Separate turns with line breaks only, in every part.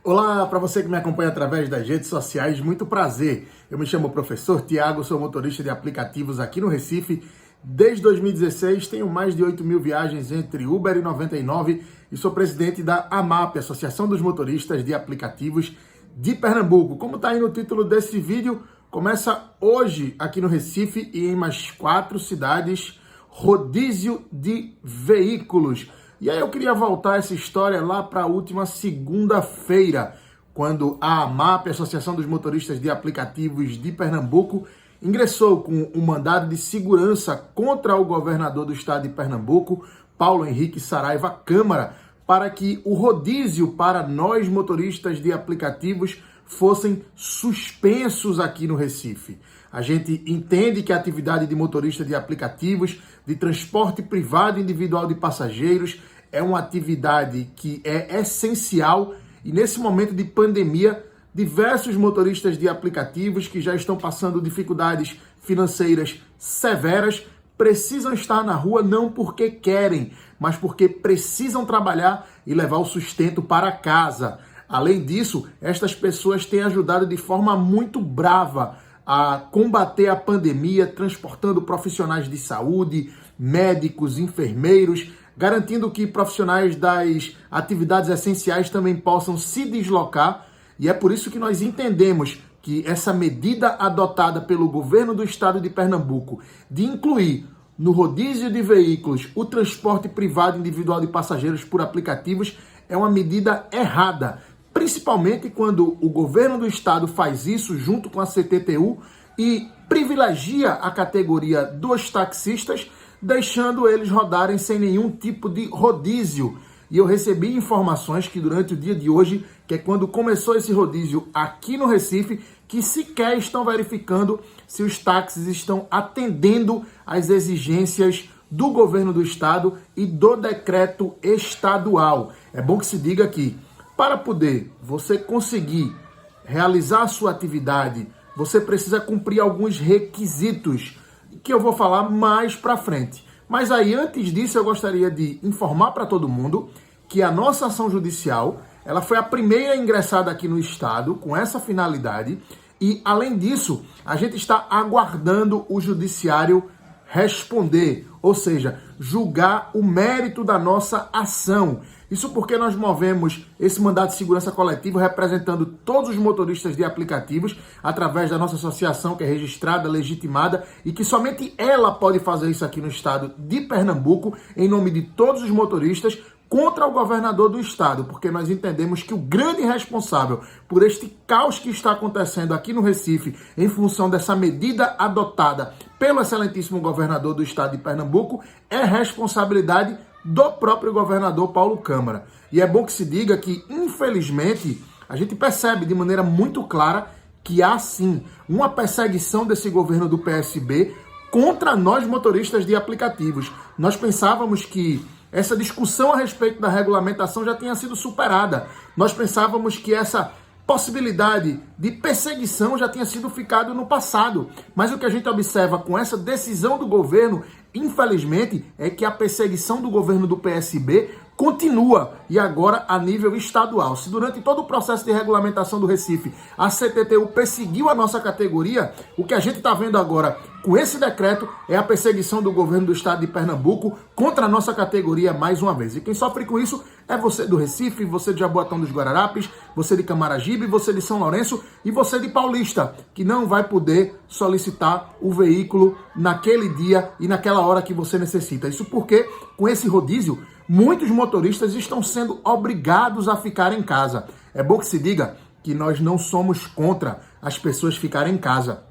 Olá, para você que me acompanha através das redes sociais, muito prazer. Eu me chamo professor Tiago, sou motorista de aplicativos aqui no Recife. Desde 2016 tenho mais de 8 mil viagens entre Uber e 99 e sou presidente da AMAP, Associação dos Motoristas de Aplicativos de Pernambuco. Como está aí no título desse vídeo, começa hoje aqui no Recife e em mais 4 cidades, rodízio de veículos. E aí eu queria voltar essa história lá para a última segunda-feira, quando a AMAP, Associação dos Motoristas de Aplicativos de Pernambuco, ingressou com um mandado de segurança contra o governador do estado de Pernambuco, Paulo Henrique Saraiva Câmara, para que o rodízio para nós motoristas de aplicativos fossem suspensos aqui no Recife. A gente entende que a atividade de motorista de aplicativos, de transporte privado individual de passageiros, é uma atividade que é essencial e nesse momento de pandemia, diversos motoristas de aplicativos que já estão passando dificuldades financeiras severas precisam estar na rua não porque querem, mas porque precisam trabalhar e levar o sustento para casa. Além disso, estas pessoas têm ajudado de forma muito brava a combater a pandemia, transportando profissionais de saúde, médicos, enfermeiros, garantindo que profissionais das atividades essenciais também possam se deslocar. E é por isso que nós entendemos que essa medida adotada pelo governo do estado de Pernambuco de incluir no rodízio de veículos o transporte privado individual de passageiros por aplicativos é uma medida errada, principalmente quando o governo do estado faz isso junto com a CTTU e privilegia a categoria dos taxistas, deixando eles rodarem sem nenhum tipo de rodízio. E eu recebi informações que durante o dia de hoje, que é quando começou esse rodízio aqui no Recife, que sequer estão verificando se os táxis estão atendendo às exigências do governo do estado e do decreto estadual. É bom que se diga que, para poder você conseguir realizar a sua atividade, você precisa cumprir alguns requisitos que eu vou falar mais para frente. Mas aí, antes disso, eu gostaria de informar para todo mundo que a nossa ação judicial, ela foi a primeira ingressada aqui no estado com essa finalidade e, além disso, a gente está aguardando o judiciário responder, ou seja, julgar o mérito da nossa ação. Isso porque nós movemos esse mandado de segurança coletivo representando todos os motoristas de aplicativos através da nossa associação que é registrada, legitimada e que somente ela pode fazer isso aqui no estado de Pernambuco em nome de todos os motoristas contra o governador do estado, porque nós entendemos que o grande responsável por este caos que está acontecendo aqui no Recife em função dessa medida adotada pelo excelentíssimo governador do estado de Pernambuco é responsabilidade do próprio governador Paulo Câmara. E é bom que se diga que, infelizmente, a gente percebe de maneira muito clara que há, sim, uma perseguição desse governo do PSB contra nós motoristas de aplicativos. Nós pensávamos que essa discussão a respeito da regulamentação já tinha sido superada. Nós pensávamos que essa possibilidade de perseguição já tinha sido ficado no passado. Mas o que a gente observa com essa decisão do governo, infelizmente, é que a perseguição do governo do PSB continua, e agora a nível estadual. Se durante todo o processo de regulamentação do Recife a CTTU perseguiu a nossa categoria, o que a gente está vendo agora com esse decreto é a perseguição do governo do estado de Pernambuco contra a nossa categoria mais uma vez. E quem sofre com isso é você do Recife, você de Jaboatão dos Guararapes, você de Camaragibe, você de São Lourenço e você de Paulista, que não vai poder solicitar o veículo naquele dia e naquela hora que você necessita. Isso porque, com esse rodízio, muitos motoristas estão sendo obrigados a ficar em casa. É bom que se diga que nós não somos contra as pessoas ficarem em casa.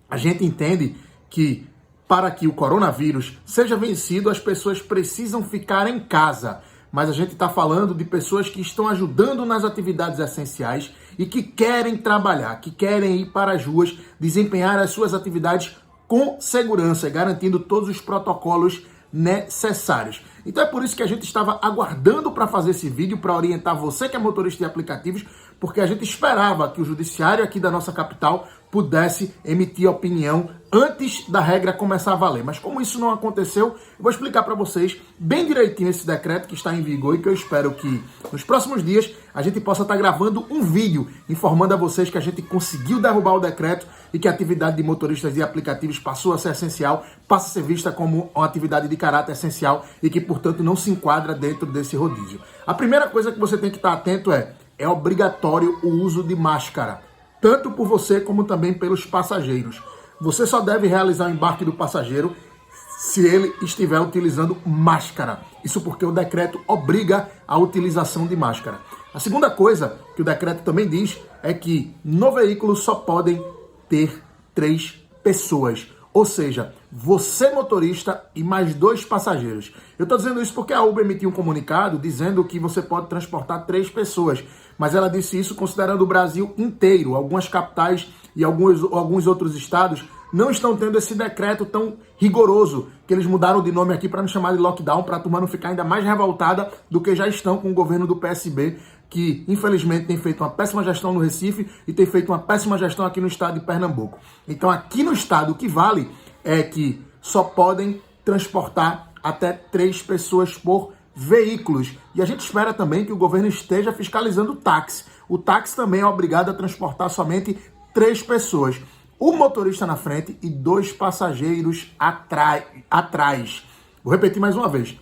A gente entende que para que o coronavírus seja vencido, as pessoas precisam ficar em casa. Mas a gente está falando de pessoas que estão ajudando nas atividades essenciais e que querem trabalhar, que querem ir para as ruas, desempenhar as suas atividades com segurança, garantindo todos os protocolos necessários. Então é por isso que a gente estava aguardando para fazer esse vídeo, para orientar você que é motorista de aplicativos, porque a gente esperava que o judiciário aqui da nossa capital pudesse emitir opinião antes da regra começar a valer. Mas como isso não aconteceu, eu vou explicar para vocês bem direitinho esse decreto que está em vigor e que eu espero que nos próximos dias a gente possa estar gravando um vídeo informando a vocês que a gente conseguiu derrubar o decreto e que a atividade de motoristas de aplicativos passou a ser essencial, passa a ser vista como uma atividade de caráter essencial e que, portanto, não se enquadra dentro desse rodízio. A primeira coisa que você tem que estar atento é obrigatório o uso de máscara, tanto por você como também pelos passageiros. Você só deve realizar o embarque do passageiro se ele estiver utilizando máscara. Isso porque o decreto obriga a utilização de máscara. A segunda coisa que o decreto também diz é que no veículo só podem ter 3 pessoas. Ou seja, você motorista e mais 2 passageiros. Eu estou dizendo isso porque a Uber emitiu um comunicado dizendo que você pode transportar 3 pessoas. Mas ela disse isso considerando o Brasil inteiro. Algumas capitais e alguns outros estados não estão tendo esse decreto tão rigoroso, que eles mudaram de nome aqui para não chamar de lockdown, para a turma não ficar ainda mais revoltada do que já estão com o governo do PSB, que infelizmente tem feito uma péssima gestão no Recife e tem feito uma péssima gestão aqui no estado de Pernambuco. Então aqui no estado o que vale é que só podem transportar até 3 pessoas por veículos. E a gente espera também que o governo esteja fiscalizando o táxi. O táxi também é obrigado a transportar somente 3 pessoas. O motorista na frente e 2 passageiros atrás. Vou repetir mais uma vez.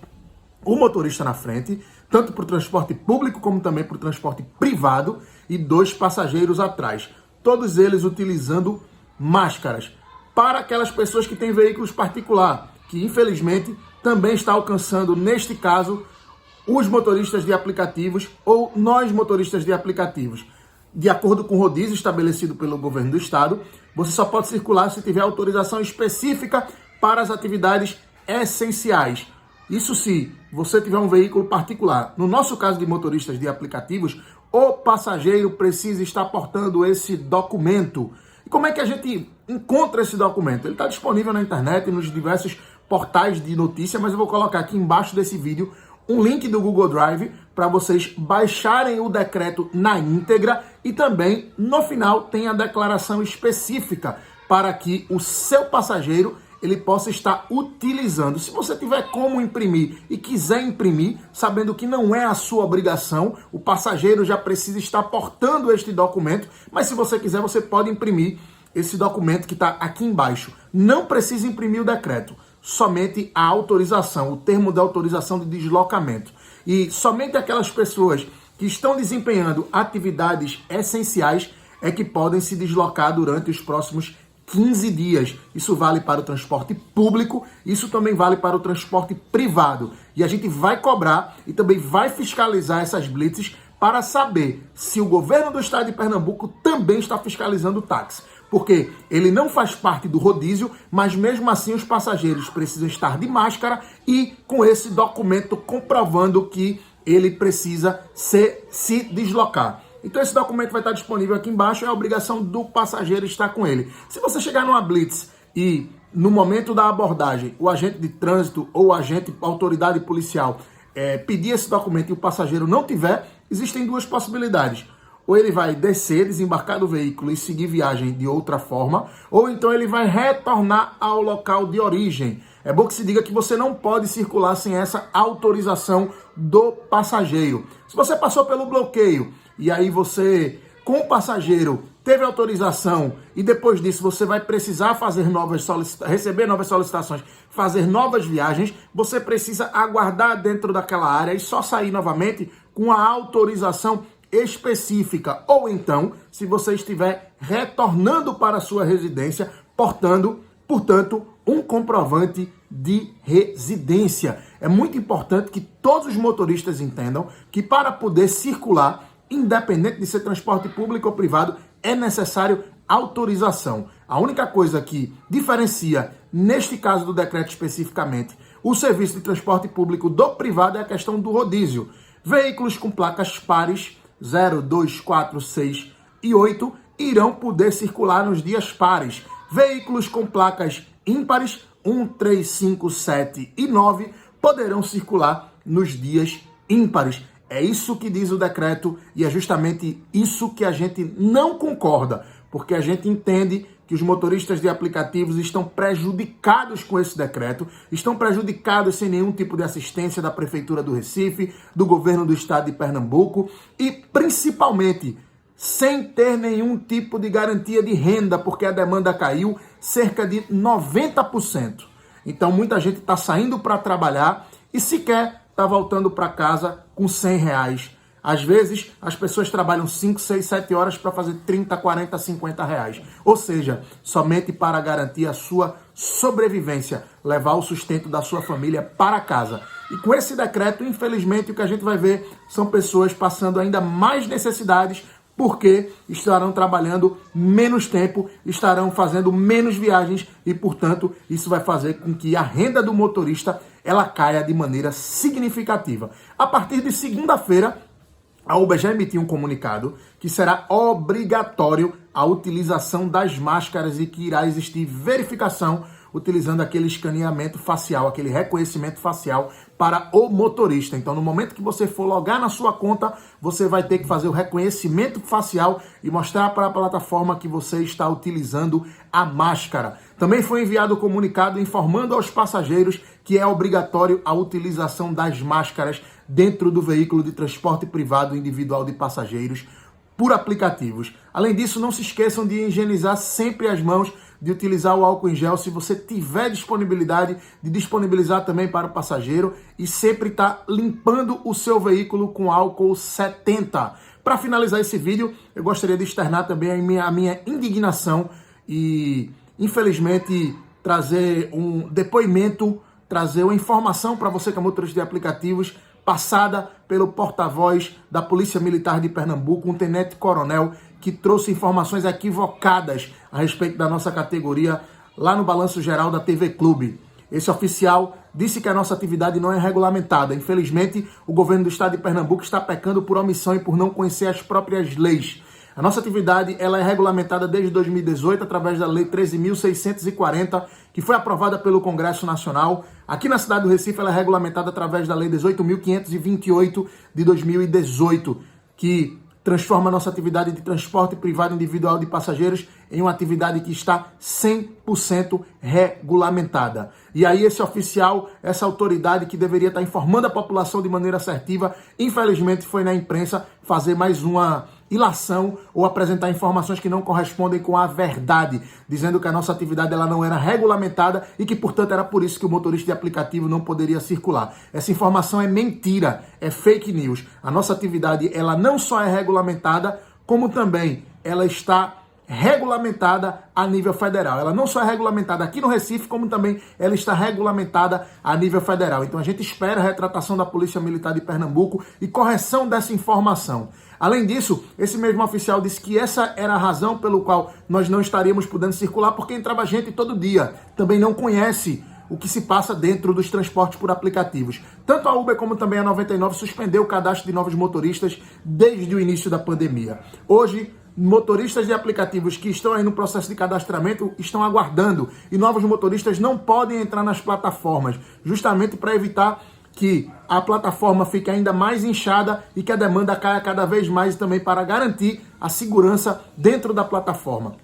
O motorista na frente, tanto para o transporte público como também para o transporte privado, e 2 passageiros atrás. Todos eles utilizando máscaras. Para aquelas pessoas que têm veículos particulares, que infelizmente também está alcançando, neste caso, os motoristas de aplicativos ou nós motoristas de aplicativos. De acordo com o rodízio estabelecido pelo governo do estado, você só pode circular se tiver autorização específica para as atividades essenciais. Isso se você tiver um veículo particular. No nosso caso de motoristas de aplicativos, o passageiro precisa estar portando esse documento. E como é que a gente encontra esse documento? Ele está disponível na internet, nos diversos portais de notícia, mas eu vou colocar aqui embaixo desse vídeo um link do Google Drive para vocês baixarem o decreto na íntegra e também no final tem a declaração específica para que o seu passageiro ele possa estar utilizando. Se você tiver como imprimir e quiser imprimir, sabendo que não é a sua obrigação, o passageiro já precisa estar portando este documento, mas se você quiser, você pode imprimir esse documento que está aqui embaixo. Não precisa imprimir o decreto, somente a autorização, o termo de autorização de deslocamento. E somente aquelas pessoas que estão desempenhando atividades essenciais é que podem se deslocar durante os próximos 15 dias. Isso vale para o transporte público, isso também vale para o transporte privado. E a gente vai cobrar e também vai fiscalizar essas blitzes para saber se o governo do estado de Pernambuco também está fiscalizando o táxi. Porque ele não faz parte do rodízio, mas mesmo assim os passageiros precisam estar de máscara e com esse documento comprovando que ele precisa se deslocar. Então esse documento vai estar disponível aqui embaixo, é a obrigação do passageiro estar com ele. Se você chegar numa blitz e no momento da abordagem o agente de trânsito ou a autoridade policial pedir esse documento e o passageiro não tiver, existem 2 possibilidades. Ou ele vai descer, desembarcar do veículo e seguir viagem de outra forma, ou então ele vai retornar ao local de origem. É bom que se diga que você não pode circular sem essa autorização do passageiro. Se você passou pelo bloqueio e aí você, com o passageiro, teve autorização e depois disso você vai precisar receber novas solicitações, fazer novas viagens, você precisa aguardar dentro daquela área e só sair novamente com a autorização específica, ou então, se você estiver retornando para a sua residência, portando, portanto, um comprovante de residência. É muito importante que todos os motoristas entendam que para poder circular, independente de ser transporte público ou privado, é necessário autorização. A única coisa que diferencia, neste caso do decreto especificamente, o serviço de transporte público do privado é a questão do rodízio. Veículos com placas pares 0, 2, 4, 6 e 8 irão poder circular nos dias pares. Veículos com placas ímpares 1, 3, 5, 7 e 9 poderão circular nos dias ímpares. É isso que diz o decreto e é justamente isso que a gente não concorda. porque a gente entende que os motoristas de aplicativos estão prejudicados com esse decreto, estão prejudicados sem nenhum tipo de assistência da Prefeitura do Recife, do Governo do Estado de Pernambuco e, principalmente, sem ter nenhum tipo de garantia de renda, porque a demanda caiu cerca de 90%. Então, muita gente está saindo para trabalhar e sequer está voltando para casa com R$100. Às vezes, as pessoas trabalham 5, 6, 7 horas para fazer 30, 40, 50 reais. Ou seja, somente para garantir a sua sobrevivência, levar o sustento da sua família para casa. E com esse decreto, infelizmente, o que a gente vai ver são pessoas passando ainda mais necessidades, porque estarão trabalhando menos tempo, estarão fazendo menos viagens e, portanto, isso vai fazer com que a renda do motorista ela caia de maneira significativa. A partir de segunda-feira, a Uber já emitiu um comunicado que será obrigatório a utilização das máscaras e que irá existir verificação utilizando aquele escaneamento facial, aquele reconhecimento facial para o motorista. Então, no momento que você for logar na sua conta, você vai ter que fazer o reconhecimento facial e mostrar para a plataforma que você está utilizando a máscara. Também foi enviado o comunicado informando aos passageiros que é obrigatório a utilização das máscaras dentro do veículo de transporte privado individual de passageiros por aplicativos. Além disso, não se esqueçam de higienizar sempre as mãos, de utilizar o álcool em gel se você tiver disponibilidade, de disponibilizar também para o passageiro e sempre estar limpando o seu veículo com álcool 70. Para finalizar esse vídeo, eu gostaria de externar também a minha indignação e, infelizmente, trazer um depoimento, trazer uma informação para você que é motorista de aplicativos, passada pelo porta-voz da Polícia Militar de Pernambuco, um tenente-coronel, que trouxe informações equivocadas a respeito da nossa categoria lá no Balanço Geral da TV Clube. Esse oficial disse que a nossa atividade não é regulamentada. Infelizmente, o governo do estado de Pernambuco está pecando por omissão e por não conhecer as próprias leis. A nossa atividade ela é regulamentada desde 2018 através da Lei 13.640, que foi aprovada pelo Congresso Nacional. Aqui na cidade do Recife ela é regulamentada através da Lei 18.528 de 2018, que transforma a nossa atividade de transporte privado individual de passageiros em uma atividade que está 100% regulamentada. E aí esse oficial, essa autoridade que deveria estar informando a população de maneira assertiva, infelizmente foi na imprensa fazer mais uma ilação ou apresentar informações que não correspondem com a verdade, dizendo que a nossa atividade ela não era regulamentada e que, portanto, era por isso que o motorista de aplicativo não poderia circular. Essa informação é mentira, é fake news. A nossa atividade ela não só é regulamentada, como também ela está regulamentada a nível federal. Ela não só é regulamentada aqui no Recife, como também ela está regulamentada a nível federal. Então a gente espera a retratação da Polícia Militar de Pernambuco e correção dessa informação. Além disso, esse mesmo oficial disse que essa era a razão pelo qual nós não estaríamos podendo circular, porque entrava gente todo dia. Também não conhece o que se passa dentro dos transportes por aplicativos. Tanto a Uber como também a 99 suspendeu o cadastro de novos motoristas desde o início da pandemia. Hoje, motoristas de aplicativos que estão aí no processo de cadastramento estão aguardando e novos motoristas não podem entrar nas plataformas, justamente para evitar que a plataforma fique ainda mais inchada e que a demanda caia cada vez mais, e também para garantir a segurança dentro da plataforma.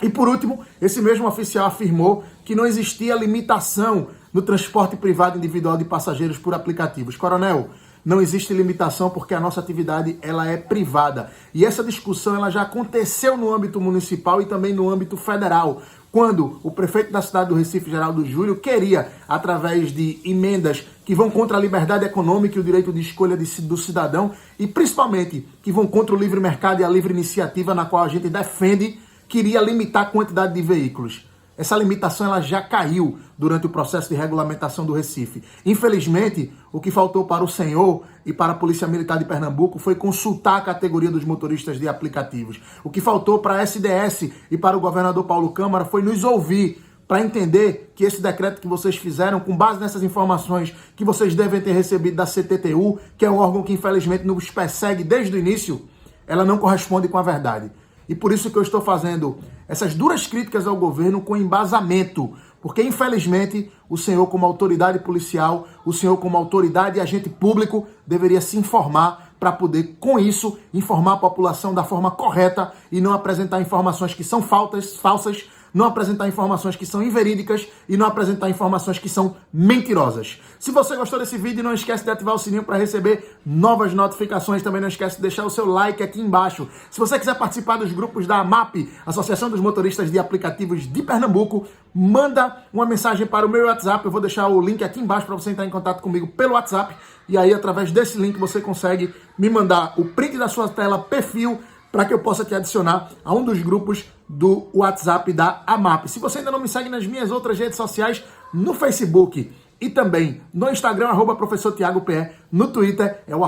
E por último, esse mesmo oficial afirmou que não existia limitação no transporte privado individual de passageiros por aplicativos. Coronel, não existe limitação porque a nossa atividade ela é privada. E essa discussão ela já aconteceu no âmbito municipal e também no âmbito federal, quando o prefeito da cidade do Recife, Geraldo Júlio, queria, através de emendas que vão contra a liberdade econômica e o direito de escolha do cidadão, e principalmente que vão contra o livre mercado e a livre iniciativa, na qual a gente defende, queria limitar a quantidade de veículos. Essa limitação ela já caiu durante o processo de regulamentação do Recife. Infelizmente, o que faltou para o senhor e para a Polícia Militar de Pernambuco foi consultar a categoria dos motoristas de aplicativos. O que faltou para a SDS e para o governador Paulo Câmara foi nos ouvir, para entender que esse decreto que vocês fizeram, com base nessas informações que vocês devem ter recebido da CTTU, que é um órgão que infelizmente nos persegue desde o início, ela não corresponde com a verdade. E por isso que eu estou fazendo essas duras críticas ao governo com embasamento, porque infelizmente o senhor como autoridade policial, o senhor como autoridade e agente público deveria se informar para poder, com isso, informar a população da forma correta e não apresentar informações que são falsas, não apresentar informações que são inverídicas e não apresentar informações que são mentirosas. Se você gostou desse vídeo, não esquece de ativar o sininho para receber novas notificações. Também não esquece de deixar o seu like aqui embaixo. Se você quiser participar dos grupos da AMAP, Associação dos Motoristas de Aplicativos de Pernambuco, manda uma mensagem para o meu WhatsApp. Eu vou deixar o link aqui embaixo para você entrar em contato comigo pelo WhatsApp. E aí, através desse link, você consegue me mandar o print da sua tela, perfil, para que eu possa te adicionar a um dos grupos do WhatsApp da AMAP. Se você ainda não me segue nas minhas outras redes sociais, no Facebook e também no Instagram, @professor Tiago PE, no Twitter é o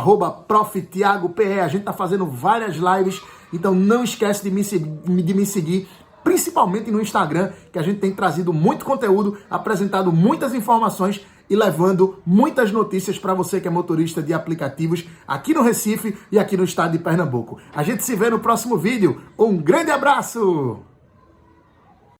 @prof Tiago PE. A gente está fazendo várias lives, então não esquece de me seguir, principalmente no Instagram, que a gente tem trazido muito conteúdo, apresentado muitas informações e levando muitas notícias para você que é motorista de aplicativos aqui no Recife e aqui no estado de Pernambuco. A gente se vê no próximo vídeo. Um grande abraço!